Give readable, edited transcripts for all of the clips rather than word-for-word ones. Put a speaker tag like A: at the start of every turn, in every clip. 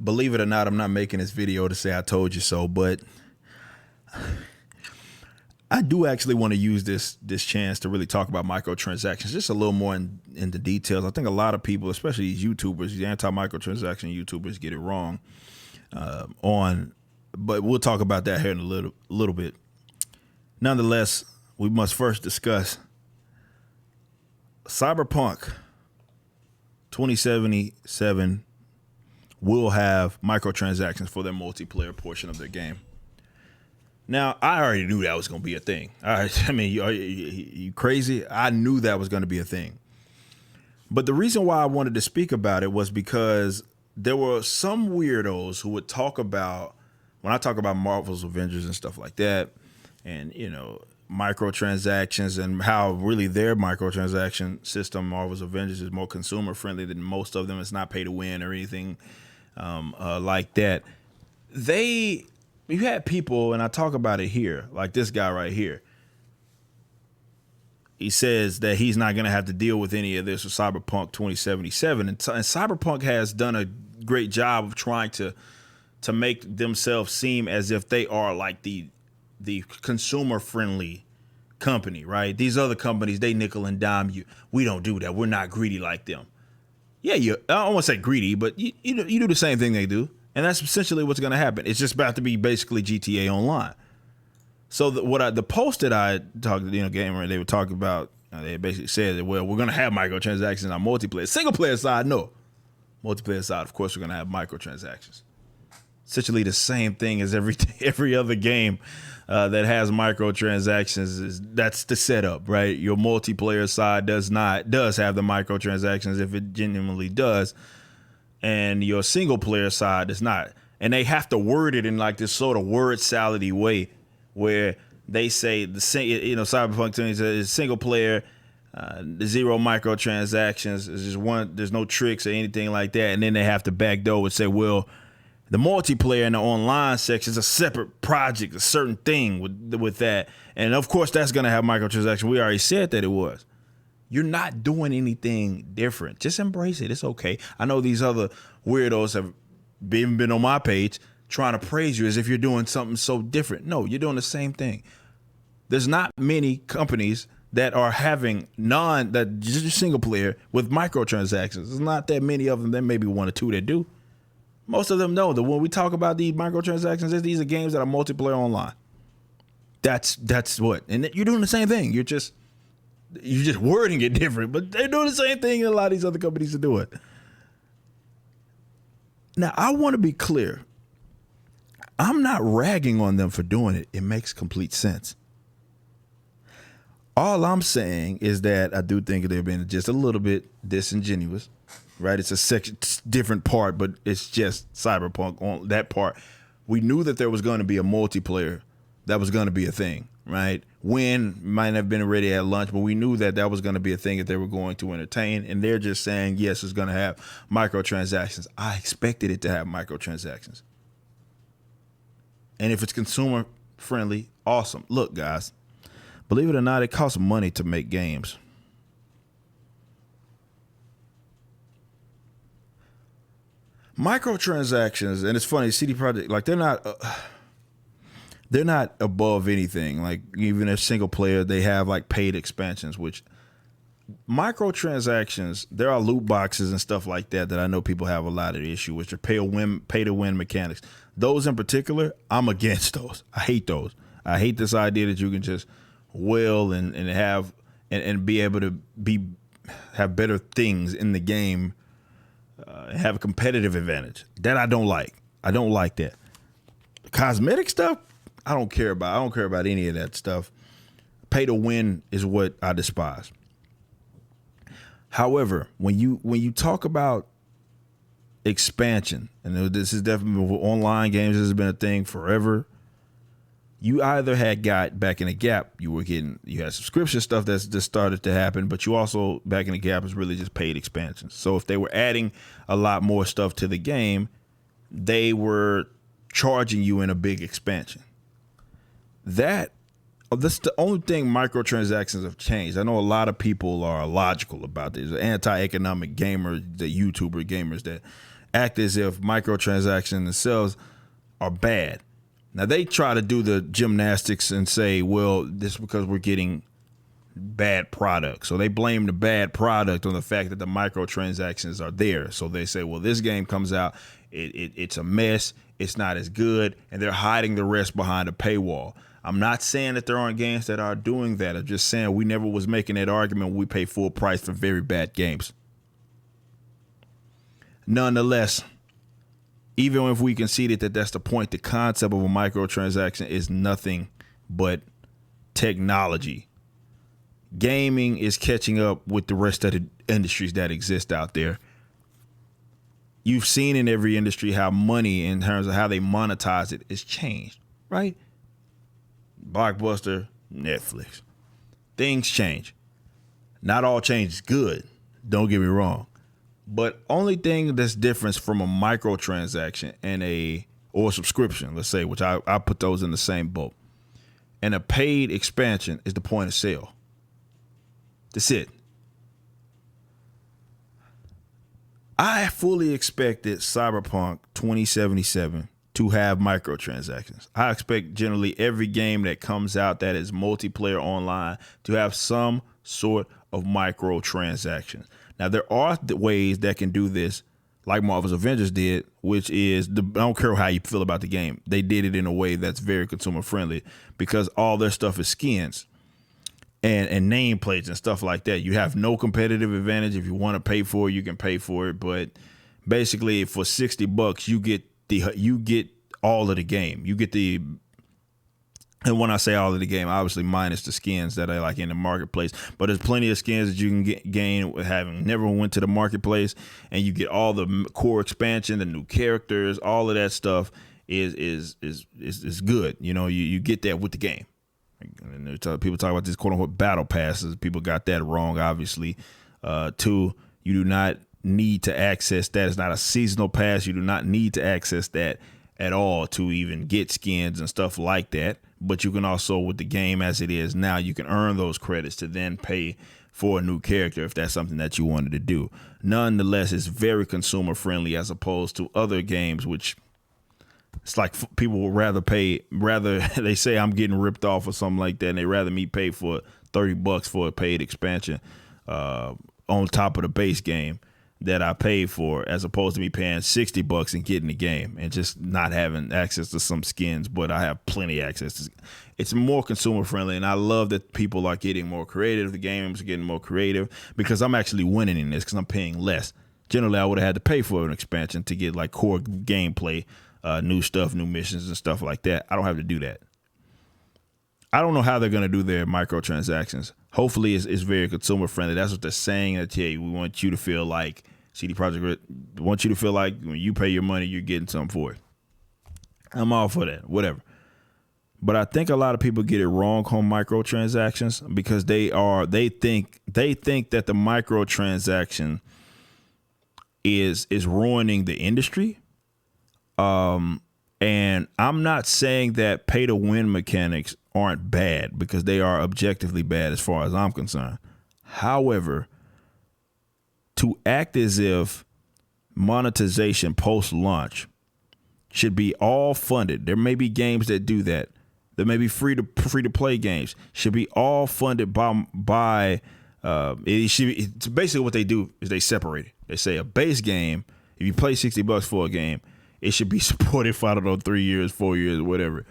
A: believe it or not, I'm not making this video to say I told you so, but I do actually want to use this chance to really talk about microtransactions just a little more in the details. I think a lot of people, especially these YouTubers, these anti-microtransaction YouTubers, get it wrong but we'll talk about that here in a little bit. Nonetheless, we must first discuss Cyberpunk 2077 will have microtransactions for their multiplayer portion of their game. Now, I already knew that was going to be a thing. I mean, you crazy? I knew that was going to be a thing. But the reason why I wanted to speak about it was because there were some weirdos who would talk about, when I talk about Marvel's Avengers and stuff like that, and, you know, microtransactions and how really their microtransaction system, Marvel's Avengers, is more consumer friendly than most of them. It's not pay to win or anything like that. You had people, and I talk about it here, like this guy right here. He says that he's not going to have to deal with any of this with Cyberpunk 2077. And Cyberpunk has done a great job of trying to make themselves seem as if they are like the consumer-friendly company, right? These other companies, they nickel and dime you. We don't do that. We're not greedy like them. Yeah, I don't want to say greedy, but you do the same thing they do. And that's essentially what's going to happen. It's just about to be basically GTA Online. So the post that I talked to, gamer, they were talking about, they basically said that, well, we're going to have microtransactions on multiplayer. Single player side, no. Multiplayer side, of course, we're going to have microtransactions. Essentially the same thing as every other game that has microtransactions. That's the setup, right? Your multiplayer side does have the microtransactions if it genuinely does. And your single player side does not. And they have to word it in like this sort of word salad-y way where they say Cyberpunk is single player, zero microtransactions, is just one, there's no tricks or anything like that. And then they have to backdoor and say, well, the multiplayer and the online section is a separate project, a certain thing with that. And of course that's gonna have microtransactions. We already said that it was. You're not doing anything different. Just embrace it. It's okay. I know these other weirdos have even been on my page trying to praise you as if you're doing something so different. No, you're doing the same thing. There's not many companies that are having just single player with microtransactions. There's not that many of them. There may be one or two that do. Most of them know that when we talk about these microtransactions, these are games that are multiplayer online. That's what. And you're doing the same thing. You're just wording it different, but they're doing the same thing a lot of these other companies are doing. Now, I want to be clear. I'm not ragging on them for doing it. It makes complete sense. All I'm saying is that I do think they've been just a little bit disingenuous, right? It's a different part, but it's just Cyberpunk on that part. We knew that there was going to be a multiplayer that was going to be a thing, right? Win might have been ready at lunch, but we knew that was going to be a thing that they were going to entertain. And they're just saying, yes, it's going to have microtransactions. I expected it to have microtransactions. And if it's consumer friendly, awesome. Look, guys, believe it or not, it costs money to make games. Microtransactions, and it's funny, CD Projekt, like they're not above anything. Like even if single player, they have like paid expansions, which microtransactions, there are loot boxes and stuff like that I know people have a lot of issue with, are pay to win mechanics. Those in particular, I'm against those. I hate those. I hate this idea that you can just will and have and be able to have better things in the game, have a competitive advantage. That I don't like. I don't like that. Cosmetic stuff, I don't care about. I don't care about any of that stuff. Pay to win is what I despise. However, when you talk about expansion, and this is definitely with online games, this has been a thing forever. You either had got back in the gap, you had subscription stuff that's just started to happen, but you also back in the gap is really just paid expansions. So if they were adding a lot more stuff to the game, they were charging you in a big expansion. That's the only thing microtransactions have changed. I know a lot of people are illogical about this. Anti-economic gamers, the YouTuber gamers that act as if microtransactions themselves are bad. Now they try to do the gymnastics and say, well, this is because we're getting bad product. So they blame the bad product on the fact that the microtransactions are there. So they say, well, this game comes out, it's a mess, it's not as good, and they're hiding the rest behind a paywall. I'm not saying that there aren't games that are doing that. I'm just saying we never was making that argument when we pay full price for very bad games. Nonetheless, even if we conceded that that's the point, the concept of a microtransaction is nothing but technology. Gaming is catching up with the rest of the industries that exist out there. You've seen in every industry how money, in terms of how they monetize it, is changed, right? Blockbuster, Netflix. Things change. Not all change is good. Don't get me wrong. But only thing that's different from a microtransaction and or subscription, let's say, which I put those in the same boat, and a paid expansion is the point of sale. That's it. I fully expected Cyberpunk 2077 to have microtransactions. I expect generally every game that comes out that is multiplayer online to have some sort of microtransactions. Now, there are ways that can do this, like Marvel's Avengers did, which is, I don't care how you feel about the game. They did it in a way that's very consumer friendly because all their stuff is skins and nameplates and stuff like that. You have no competitive advantage. If you want to pay for it, you can pay for it. But basically, for $60, you get all of the game. You get the, and when I say all of the game, obviously minus the skins that are like in the marketplace. But there's plenty of skins that you can gain with having never went to the marketplace, and you get all the core expansion, the new characters, all of that stuff is good. You know, you get that with the game. And people talk about this quote unquote battle passes. People got that wrong, obviously. Two, you do not need to access that. It's not a seasonal pass. You do not need to access that at all to even get skins and stuff like that. But you can also, with the game as it is now, you can earn those credits to then pay for a new character if that's something that you wanted to do. Nonetheless, it's very consumer friendly as opposed to other games, which it's like people would rather they say I'm getting ripped off or something like that, and they rather me pay for $30 for a paid expansion on top of the base game that I paid for, as opposed to me paying $60 and getting the game and just not having access to some skins, but I have plenty of access to. It's more consumer friendly, and I love that people are getting more creative. The games are getting more creative because I'm actually winning in this because I'm paying less. Generally, I would have had to pay for an expansion to get like core gameplay, new stuff, new missions and stuff like that. I don't have to do that. I don't know how they're going to do their microtransactions. Hopefully it's very consumer friendly. That's what they're saying. That, hey, we want you to feel like CD Projekt Red want you to feel like when you pay your money, you're getting something for it. I'm all for that, whatever. But I think a lot of people get it wrong on microtransactions because they think that the microtransaction is ruining the industry. And I'm not saying that pay to win mechanics aren't bad, because they are objectively bad as far as I'm concerned. However, to act as if monetization post launch should be all funded. There may be games that do that. There may be free to play games. Should be all funded by it should be, it's basically what they do is they separate it. They say a base game, if you pay $60 for a game, it should be supported for, I don't know, 3 years, 4 years, whatever.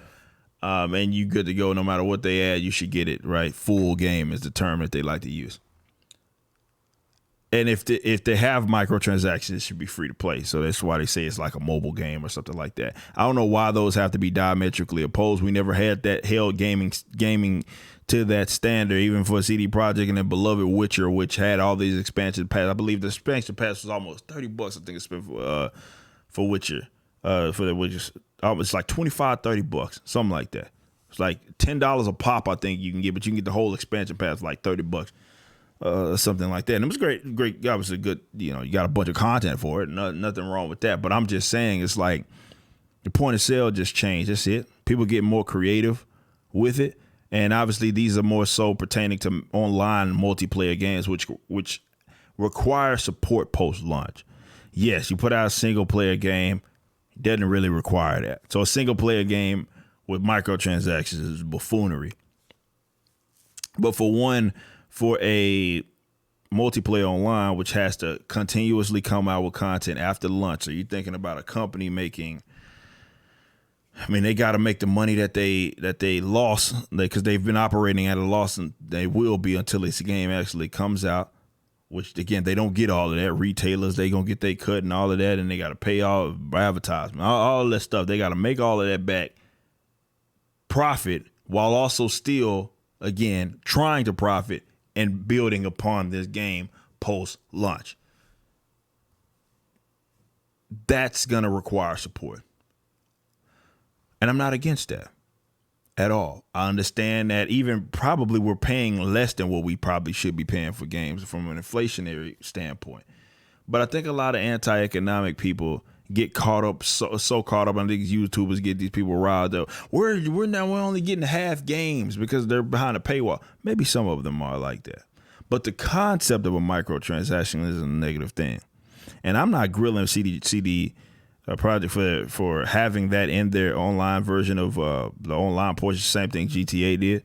A: And you good to go no matter what they add, you should get it, right? Full game is the term that they like to use. And if they have microtransactions, it should be free to play. So that's why they say it's like a mobile game or something like that. I don't know why those have to be diametrically opposed. We never had that held gaming to that standard, even for CD Projekt and their beloved Witcher, which had all these expansion passes. I believe the expansion pass was almost $30. I think it's spent for Witcher. For the Witcher, it's like $25-$30, something like that. It's like $10 a pop, I think you can get, but you can get the whole expansion pass for like $30. Something like that. And it was great, obviously good, you got a bunch of content for it. Nothing wrong with that. But I'm just saying, it's like the point of sale just changed. That's it. People get more creative with it. And obviously these are more so pertaining to online multiplayer games, which require support post-launch. Yes, you put out a single player game, it doesn't really require that. So a single player game with microtransactions is buffoonery. But for a multiplayer online, which has to continuously come out with content after lunch, so you're thinking about a company making. I mean, they got to make the money that they lost because they've been operating at a loss, and they will be until this game actually comes out. Which again, they don't get all of that. Retailers, they gonna get their cut and all of that, and they got to pay all advertisement, all that stuff. They got to make all of that back, profit, while also still again trying to profit and building upon this game post launch. That's gonna require support. And I'm not against that at all. I understand that even probably we're paying less than what we probably should be paying for games from an inflationary standpoint. But I think a lot of anti-economic people get caught up, so caught up on these YouTubers, get these people riled up. We're only getting half games because they're behind a paywall. Maybe some of them are like that. But the concept of a microtransaction is a negative thing. And I'm not grilling CD Project for having that in their online version of the online portion. Same thing GTA did,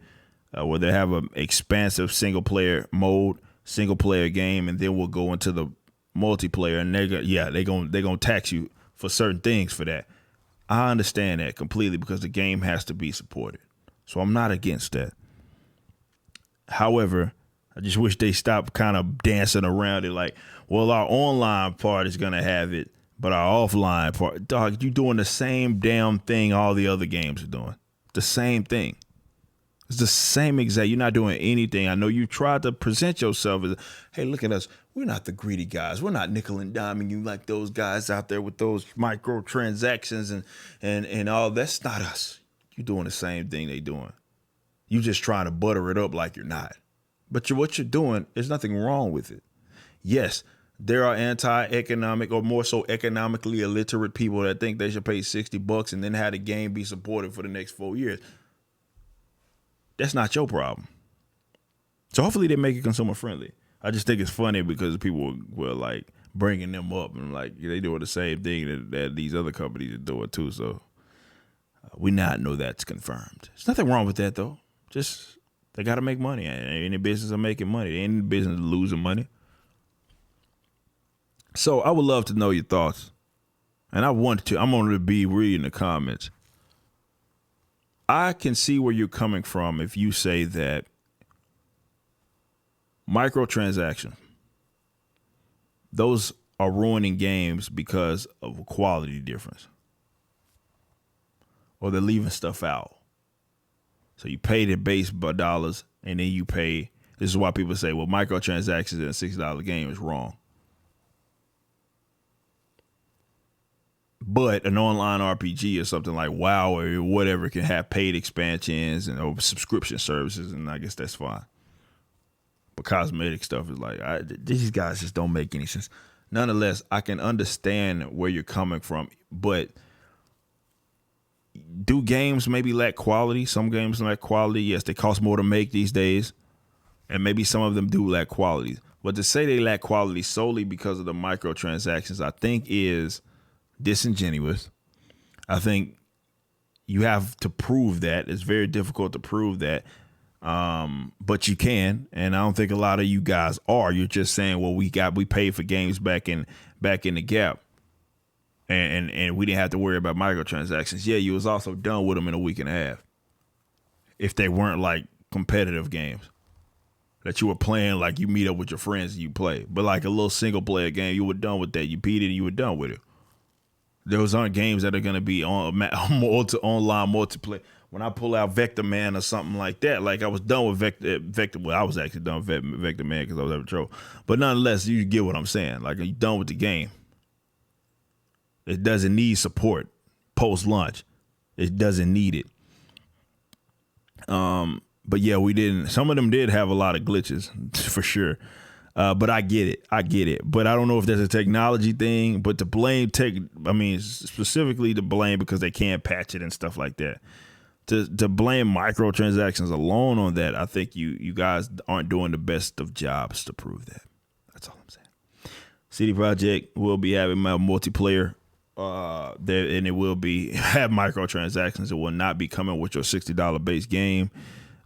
A: where they have an expansive single player mode, single player game, and then we'll go into the multiplayer, and they're gonna tax you for certain things for that. I understand that completely because the game has to be supported, so I'm not against that. However, I just wish they stopped kind of dancing around it like, well, our online part is gonna have it, but our offline part, dog, you doing the same damn thing all the other games are doing. The same thing. It's the same exact. You're not doing anything. I know you tried to present yourself as, hey, look at us. We're not the greedy guys. We're not nickel and diming you like those guys out there with those microtransactions and all. That's not us. You're doing the same thing they doing. You just trying to butter it up like you're not. But what you're doing, there's nothing wrong with it. Yes, there are anti-economic or more so economically illiterate people that think they should pay $60 and then have the game be supported for the next 4 years. That's not your problem. So hopefully they make it consumer friendly. I just think it's funny because people were like bringing them up and like they doing the same thing that these other companies are doing too. So we not know that's confirmed. There's nothing wrong with that though. Just they got to make money. Any business are making money. Any business losing money. So I would love to know your thoughts, and I'm going to be reading the comments. I can see where you're coming from if you say that microtransactions, those are ruining games because of a quality difference, or they're leaving stuff out. So you pay the base dollars, and then you pay. This is why people say, well, microtransactions in a $6 game is wrong. But an online RPG or something like WoW or whatever can have paid expansions and or subscription services, and I guess that's fine. But cosmetic stuff is like, these guys just don't make any sense. Nonetheless, I can understand where you're coming from, but do games maybe lack quality? Some games lack quality. Yes, they cost more to make these days, and maybe some of them do lack quality. But to say they lack quality solely because of the microtransactions, I think is disingenuous. I think you have to prove that. It's very difficult to prove that, but you can. And I don't think a lot of you guys are. You're just saying, well, we paid for games back in the gap, and we didn't have to worry about microtransactions. Yeah, you was also done with them in a week and a half if they weren't like competitive games that you were playing, like you meet up with your friends and you play. But like a little single player game, you were done with that. You beat it and you were done with it. Those aren't games that are going to be on online multiplayer. When I pull out Vector Man or something like that, like I was done with Vector. Well, I was actually done with Vector Man because I was having trouble. But nonetheless, you get what I'm saying. Like, you're done with the game. It doesn't need support post-launch. It doesn't need it. But yeah, we didn't. Some of them did have a lot of glitches for sure. But I get it. But I don't know if there's a technology thing, but to blame specifically to blame because they can't patch it and stuff like that. To blame microtransactions alone on that, I think you guys aren't doing the best of jobs to prove that. That's all I'm saying. CD Projekt will be having my multiplayer. There and it will be have microtransactions. It will not be coming with your $60 base game.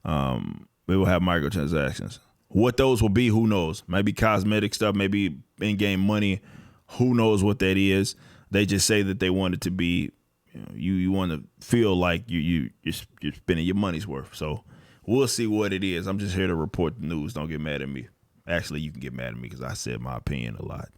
A: It will have microtransactions. What those will be, who knows? Maybe cosmetic stuff, maybe in-game money. Who knows what that is? They just say that they want it to be. You want to feel like you're spending your money's worth. So we'll see what it is. I'm just here to report the news. Don't get mad at me. Actually, you can get mad at me because I said my opinion a lot.